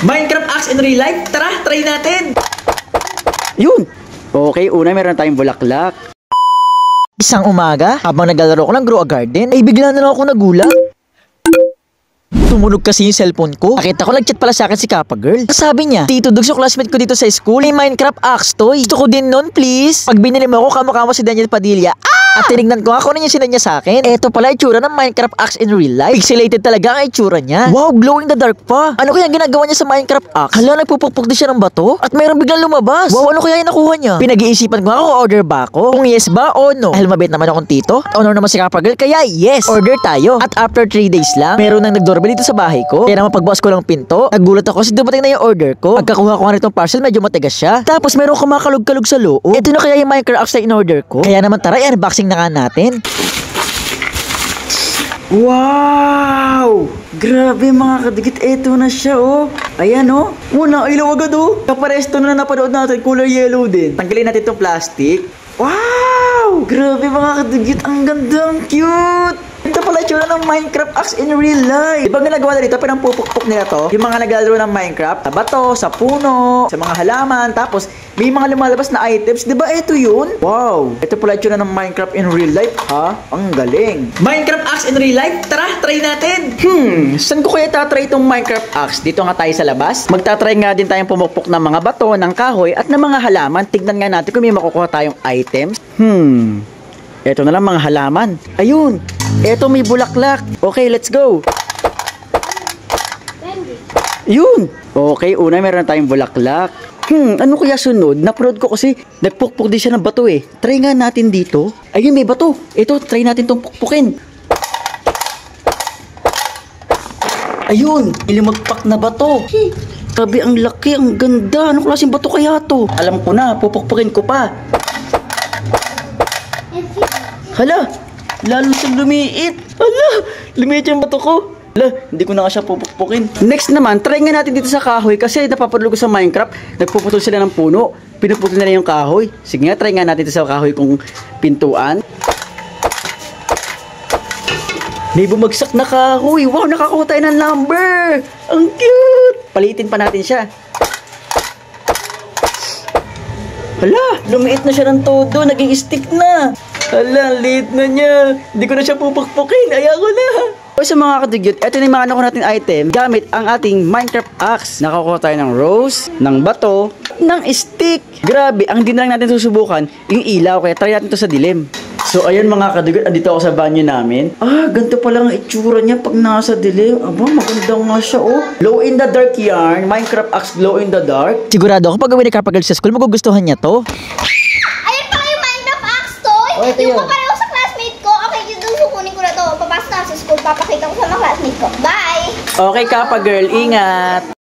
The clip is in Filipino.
Minecraft Axe in real life? Tara, try natin! Yun! Okay, una meron tayong bulaklak. Isang umaga, habang naglalaro ko ng Grow a Garden, ay bigla na lang ako nagulat. Tumunog kasi yung cellphone ko. Nakita ko nag-chat pala sa akin si Kappa Girl. Sabi niya, Tito Dugs, yung classmate ko dito sa school, may Minecraft Axe toy. Gusto ko din nun, please. Pag binili mo ako, kamukha mo si Daniel Padilla. At tinignan ko ako na yung sinad niya sa akin. Eto pala itsura ng Minecraft Axe in real life. Pixelated talaga ang itsura niya. Wow, glow in the dark pa. Ano kaya ginagawa niya sa Minecraft Axe? Hala, nagpupukpuk din siya ng bato? At mayroong biglang lumabas. Wow, ano kaya yung nakuha niya? Pinag-iisipan ko ako, order ba ako? Kung yes ba o no? Dahil mabait naman akong tito. At honor naman si Kappa Girl, kaya yes, order tayo. At after 3 days lang, meron nang nag-doorbell dito sa bahay ko. Kaya naman pagbukas ko ng pinto, nagulat ako kasi dumating na yung order ko. Pagkakuha ko nga nitong parcel, medyo matigas siya. Tapos meron kumakalog-kalog sa loob. Ito na kaya yung Minecraft Axe na in-order ko. Kaya naman tara, i-unboxing na nga natin. Wow! Grabe mga kadigit, eto na siya oh. Ayan oh. Una, ilaw agad oh. Kapares to na napanood natin, color yellow din. Tanggalin natin itong plastic. Wow! Grabe mga kadigit, ang ganda, ang cute! Ito pala itsura ng Minecraft Axe in real life. Diba ginagawa na dito, pinampupukpuk nila to? Yung mga naglalaro ng Minecraft, sa bato, sa puno, sa mga halaman, tapos may mga lumalabas na items. Diba ito yun? Wow! Ito pala itsura ng Minecraft in real life, ha? Ang galing. Minecraft Axe in real life? Tara, try natin! Saan ko kaya tatry itong Minecraft Axe? Dito nga tayo sa labas. Magtatry nga din tayong pumukpuk ng mga bato, ng kahoy, at ng mga halaman. Tignan nga natin kung may makukuha tayong items. Ito na lang mga halaman. Ayun! Eto may bulaklak. Okay, let's go. Yun. Okay, una meron tayong bulaklak. Ano kaya sunod? Napanood ko kasi nagpukpuk din siya ng bato eh. Try nga natin dito. Ayun, may bato. Ito, try natin tong pukpukin. Ayun, ilimagpak na bato. Sabi, ang laki, ang ganda. Ano klaseng bato kaya to? Alam ko na, pupukpukin ko pa. Hala, lalo siyang lumiit. Hala, lumiit yung bato ko. Hala, hindi ko na nga siya pupukpukin. Next naman, try nga natin dito sa kahoy. Kasi napapanood ko sa Minecraft, nagpuputol sila ng puno. Pinuputol nila yung kahoy. Sige nga, try nga natin dito sa kahoy kung pintuan. May bumagsak na kahoy. Wow, nakakuha tayo ng number. Ang cute. Palitin pa natin siya. Hala, lumiit na siya ng todo. Naging stick na. Hala, late na niya. Hindi ko na siya pupukpukin. Ayoko na. O sa mga kadugyot, ito na yung mga nakuha natin item gamit ang ating Minecraft Axe. Nakakuha tayo ng rose, ng bato, ng stick. Grabe, ang din lang natin susubukan, yung ilaw. Kaya try natin to sa dilim. So ayun mga kadugyot, andito ako sa banyo namin. Ganito pala ang itsura niya pag nasa dilim. Aba, maganda nga siya oh. Glow in the dark yarn. Minecraft Axe glow in the dark. Sigurado ako pag gawin ni Kappa Girl sa school, magugustuhan niya to. Yung papareho sa classmate ko, okay, yun doon sukunin ko na to. Papasok na sa school, papakita ko sa mga classmate ko. Bye! Okay, Kappa Girl, ingat!